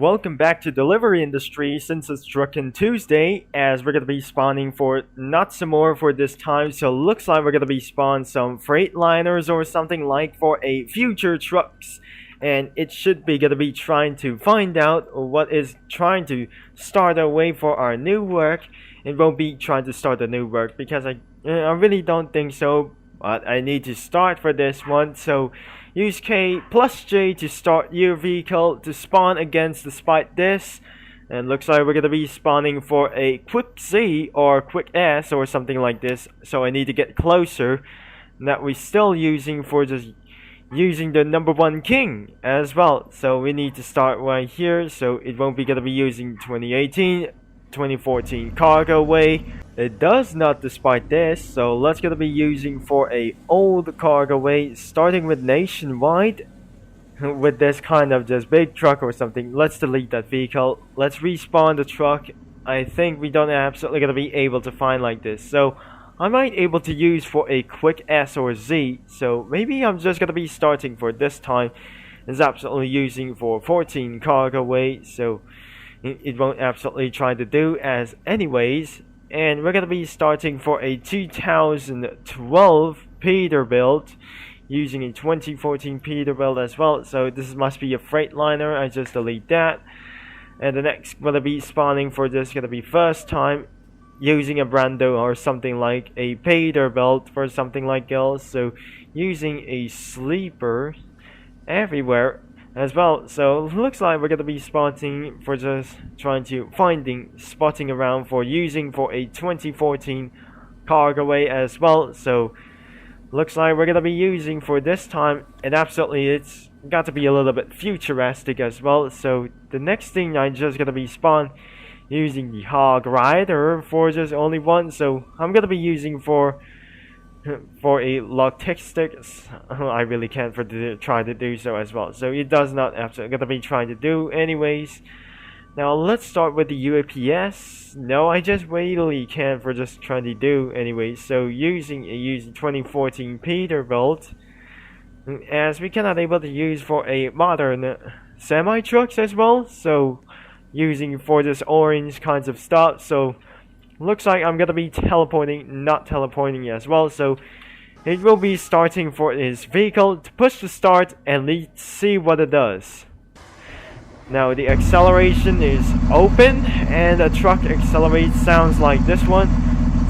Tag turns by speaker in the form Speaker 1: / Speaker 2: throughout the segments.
Speaker 1: Welcome back to Delivery Industry since it's Truckin' Tuesday, as we're gonna be spawning for not some more for this time, so looks like we're gonna be spawning some Freightliners or something like for a future trucks. And it should be gonna be trying to find out what is trying to start a way for our new work. It won't be trying to start a new work because I really don't think so, but I need to start for this one, so use K plus J to start your vehicle to spawn against despite this. And looks like we're gonna be spawning for a quick Z or quick S or something like this. So I need to get closer. That we're still using for just using the #1 king as well. So we need to start right here. So it won't be gonna be using 2018, 2014 cargo way. It does not despite this, so let's gonna be using for a old cargo way, starting with nationwide with this kind of just big truck or something. Let's delete that vehicle. Let's respawn the truck. I think we don't absolutely gonna be able to find like this, so I might able to use for a quick S or Z. So maybe I'm just gonna be starting for this time is absolutely using for 14 cargo way, so it won't absolutely try to do as anyways. And we're gonna be starting for a 2012 Peterbilt using a 2014 Peterbilt as well. So this must be a Freightliner. I just delete that. And the next gonna be spawning for this gonna be first time using a Brando or something like a Peterbilt for something like else. So using a sleeper everywhere as well. So looks like we're gonna be spotting for just trying to spotting around for using for a 2014 cargoway as well. So looks like we're gonna be using for this time, and absolutely it's got to be a little bit futuristic as well. So the next thing I'm just gonna be spawn using the Hog Rider for just only one. So I'm gonna be using for a logistics. I really can't try to do so as well, so it does not absolutely gonna be trying to do anyways. Now let's start with the UAPS. No, I just really can't for just trying to do anyways. So using 2014 Peterbilt, as we cannot able to use for a modern semi trucks as well, so using for this orange kinds of stuff. So looks like I'm gonna be not teleporting as well, so it will be starting for his vehicle to push the start, and let's see what it does. Now the acceleration is open, and the truck accelerates sounds like this one.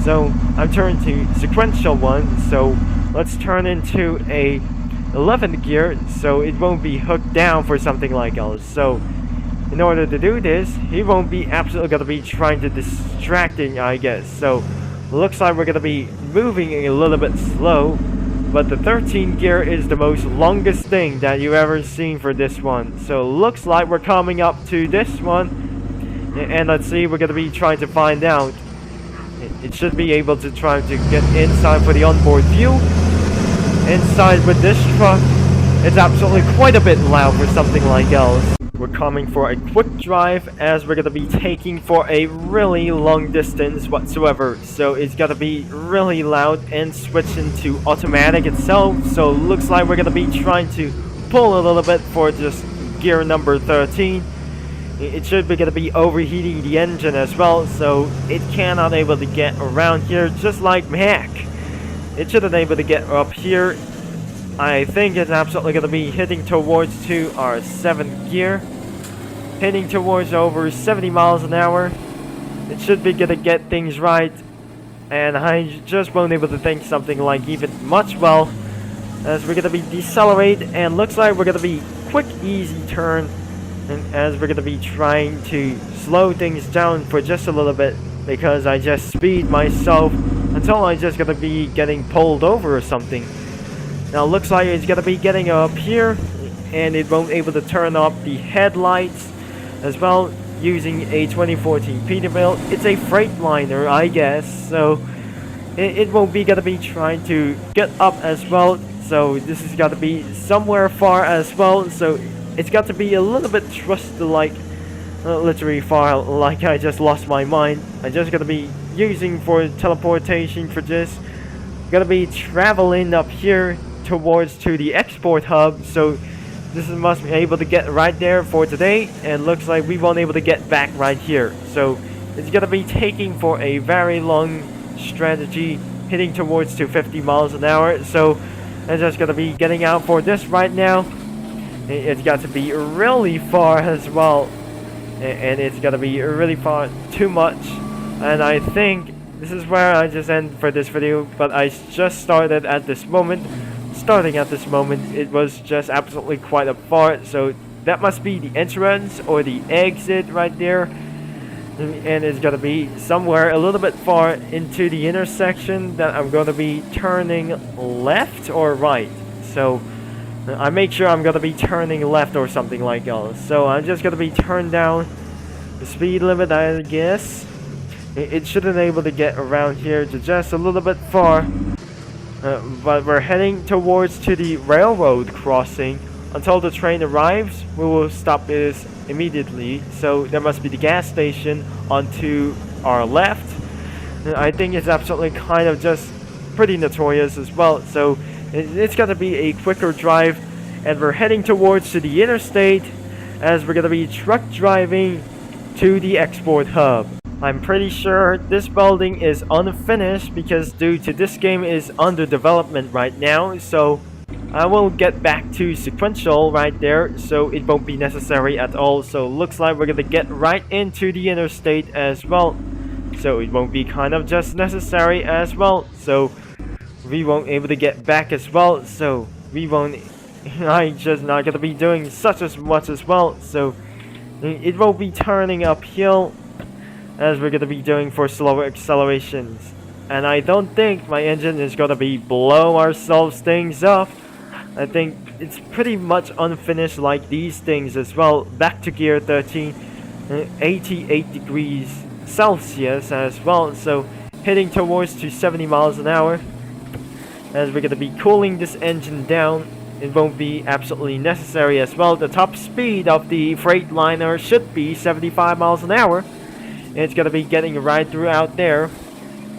Speaker 1: So I'm turning to sequential one, so let's turn into a 11th gear, so it won't be hooked down for something like else. So in order to do this, he won't be absolutely gonna be trying to distracting, I guess. So looks like we're gonna be moving a little bit slow, but the 13 gear is the most longest thing that you ever seen for this one. So looks like we're coming up to this one, and let's see, we're gonna be trying to find out. It should be able to try to get inside for the onboard view. Inside with this truck, it's absolutely quite a bit loud for something like else. We're coming for a quick drive, as we're gonna be taking for a really long distance whatsoever. So it's gotta be really loud and switch into automatic itself. So looks like we're gonna be trying to pull a little bit for just gear number 13. It should be gonna be overheating the engine as well, so it cannot able to get around here just like Mac. It shouldn't able to get up here. I think it's absolutely going to be hitting towards to our 7th gear, hitting towards over 70 miles an hour. It should be going to get things right, and I just won't able to think something like even much well, as we're going to be decelerate, and looks like we're going to be quick easy turn, and as we're going to be trying to slow things down for just a little bit, because I just speed myself until I just going to be getting pulled over or something. Now looks like it's gonna be getting up here, and it won't able to turn off the headlights as well using a 2014 Peterbilt. It's a Freightliner, I guess, so it won't be gonna be trying to get up as well. So this is gotta be somewhere far as well. So it's got to be a little bit like literally far, like I just lost my mind. I'm just gonna be using for teleportation for this. Gonna be traveling up here towards to the export hub, so this must be able to get right there for today, and looks like we won't able to get back right here. So it's gonna be taking for a very long strategy, hitting towards to 50 miles an hour. So I'm just gonna be getting out for this right now. It's got to be really far as well, and it's gonna be really far too much. And I think this is where I just end for this video, but I just started at this moment. Starting at this moment, it was just absolutely quite a far, so that must be the entrance or the exit right there, and it's gonna be somewhere a little bit far into the intersection that I'm gonna be turning left or right. So I make sure I'm gonna be turning left or something like that. So I'm just gonna be turned down the speed limit, I guess. It shouldn't be able to get around here to just a little bit far. But we're heading towards to the railroad crossing. Until the train arrives, we will stop this immediately. So there must be the gas station onto our left. I think it's absolutely kind of just pretty notorious as well. So it's gonna be a quicker drive, and we're heading towards to the interstate as we're gonna be truck driving to the export hub. I'm pretty sure this building is unfinished because due to this game is under development right now, so I will get back to sequential right there, so it won't be necessary at all. So looks like we're gonna get right into the interstate as well, so it won't be kind of just necessary as well. So we won't able to get back as well, so we won't I'm just not gonna be doing such as much as well. So it won't be turning uphill as we're going to be doing for slower accelerations. And I don't think my engine is going to be blow ourselves things up. I think it's pretty much unfinished like these things as well. Back to gear 13, 88 degrees Celsius as well. So heading towards to 70 miles an hour. As we're going to be cooling this engine down. It won't be absolutely necessary as well. The top speed of the Freightliner should be 75 miles an hour. It's gonna be getting right throughout there,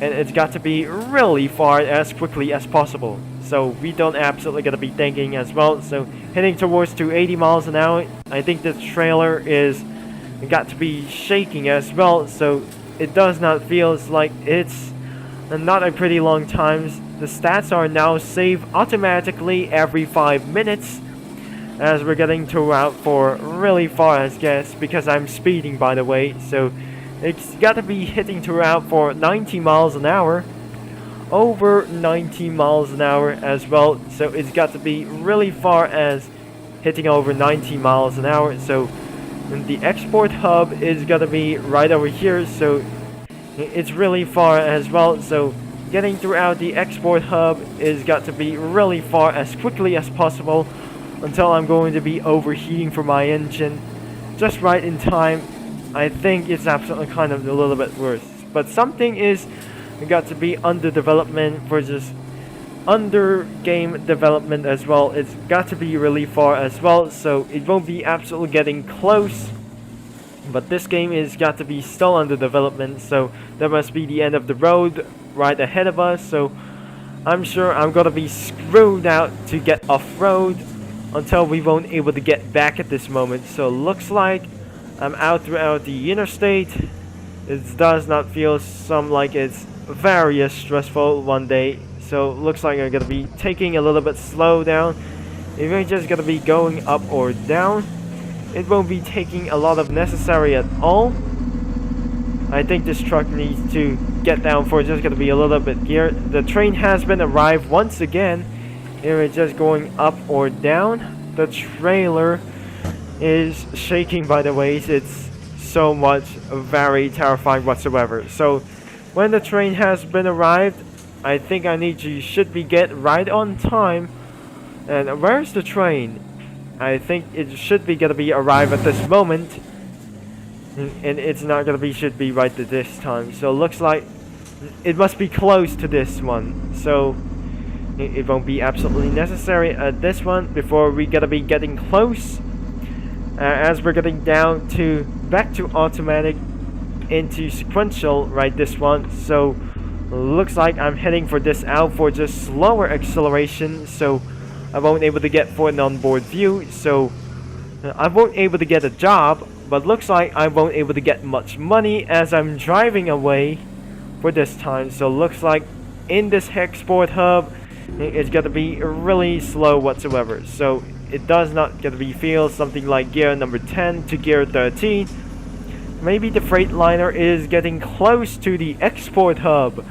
Speaker 1: and it's got to be really far as quickly as possible. So we don't absolutely gonna be thinking as well. So heading towards to 80 miles an hour. I think the trailer is got to be shaking as well. So it does not feel like it's not a pretty long time. The stats are now saved automatically every 5 minutes. As we're getting throughout for really far, I guess, because I'm speeding by the way. So it's got to be hitting throughout for 90 miles an hour. Over 90 miles an hour as well. So it's got to be really far as hitting over 90 miles an hour. So the export hub is going to be right over here. So it's really far as well. So getting throughout the export hub is got to be really far as quickly as possible. Until I'm going to be overheating for my engine. Just right in time. I think it's absolutely kind of a little bit worse, but something is got to be under development for just under game development as well. It's got to be really far as well, so it won't be absolutely getting close, but this game is got to be still under development, so there must be the end of the road right ahead of us. So I'm sure I'm gonna be screwed out to get off-road until we won't able to get back at this moment. So looks like I'm out throughout the interstate. It does not feel like it's very stressful one day. So looks like I'm gonna be taking a little bit slow down. If we're just gonna be going up or down, it won't be taking a lot of necessary at all. I think this truck needs to get down for just gonna be a little bit gear. The train has been arrived once again. If we're just going up or down, the trailer is shaking by the way. It's so much very terrifying whatsoever. So when the train has been arrived, I think I need to should be get right on time. And where's the train? I think it should be gonna be arrive at this moment, and it's not gonna be should be right at this time. So looks like it must be close to this one. So it won't be absolutely necessary at this one before we gotta be getting close. As we're getting down to back to automatic into sequential right this one. So looks like I'm heading for this out for just slower acceleration. So I won't able to get for an onboard view, so I won't able to get a job, but looks like I won't able to get much money as I'm driving away for this time. So looks like in this export hub, it's gonna be really slow whatsoever. So it does not gonna be feel something like gear number 10 to gear 13. Maybe the Freightliner is getting close to the export hub.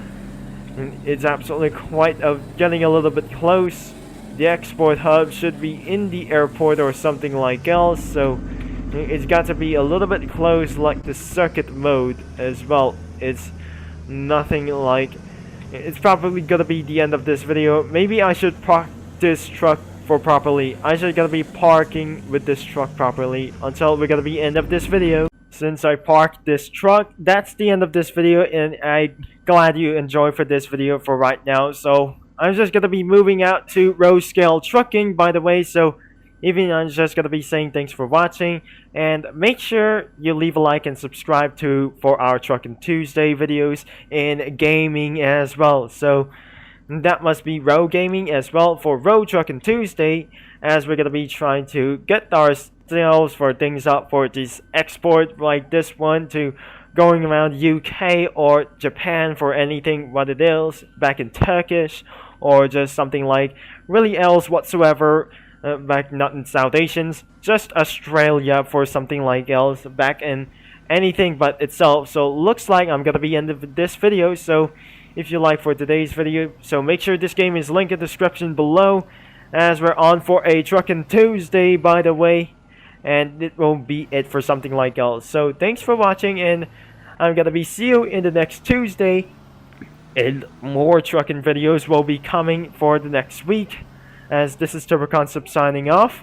Speaker 1: It's absolutely quite getting a little bit close. The export hub should be in the airport or something like else, so it's got to be a little bit close, like the circuit mode as well. It's nothing like, it's probably gonna be the end of this video. Maybe I should park this truck for properly. I should gonna be parking with this truck properly until we're gonna be end of this video. Since I parked this truck, that's the end of this video, and I'm glad you enjoyed for this video for right now. So I'm just gonna be moving out to row scale trucking, by the way. So even I'm just gonna be saying thanks for watching, and make sure you leave a like and subscribe for our Truckin' Tuesday videos in gaming as well. So that must be row gaming as well for Row Truckin' Tuesday, as we're gonna be trying to get ourselves for things up for this export like this one to going around UK or Japan for anything what it is back in Turkish, or just something like really else whatsoever back not in South Asians, just Australia for something like else back in anything but itself. So looks like I'm gonna be ending this video. So if you like for today's video, so make sure this game is linked in the description below, as we're on for a Truckin' Tuesday, by the way, and it will be it for something like else. So thanks for watching, and I'm gonna be see you in the next Tuesday, and more trucking videos will be coming for the next week, as this is Turbo Concept signing off.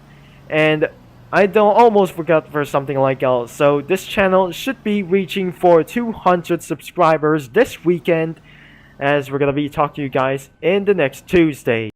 Speaker 1: And I don't almost forgot for something like else, so this channel should be reaching for 200 subscribers this weekend, as we're gonna be talking to you guys in the next Tuesday.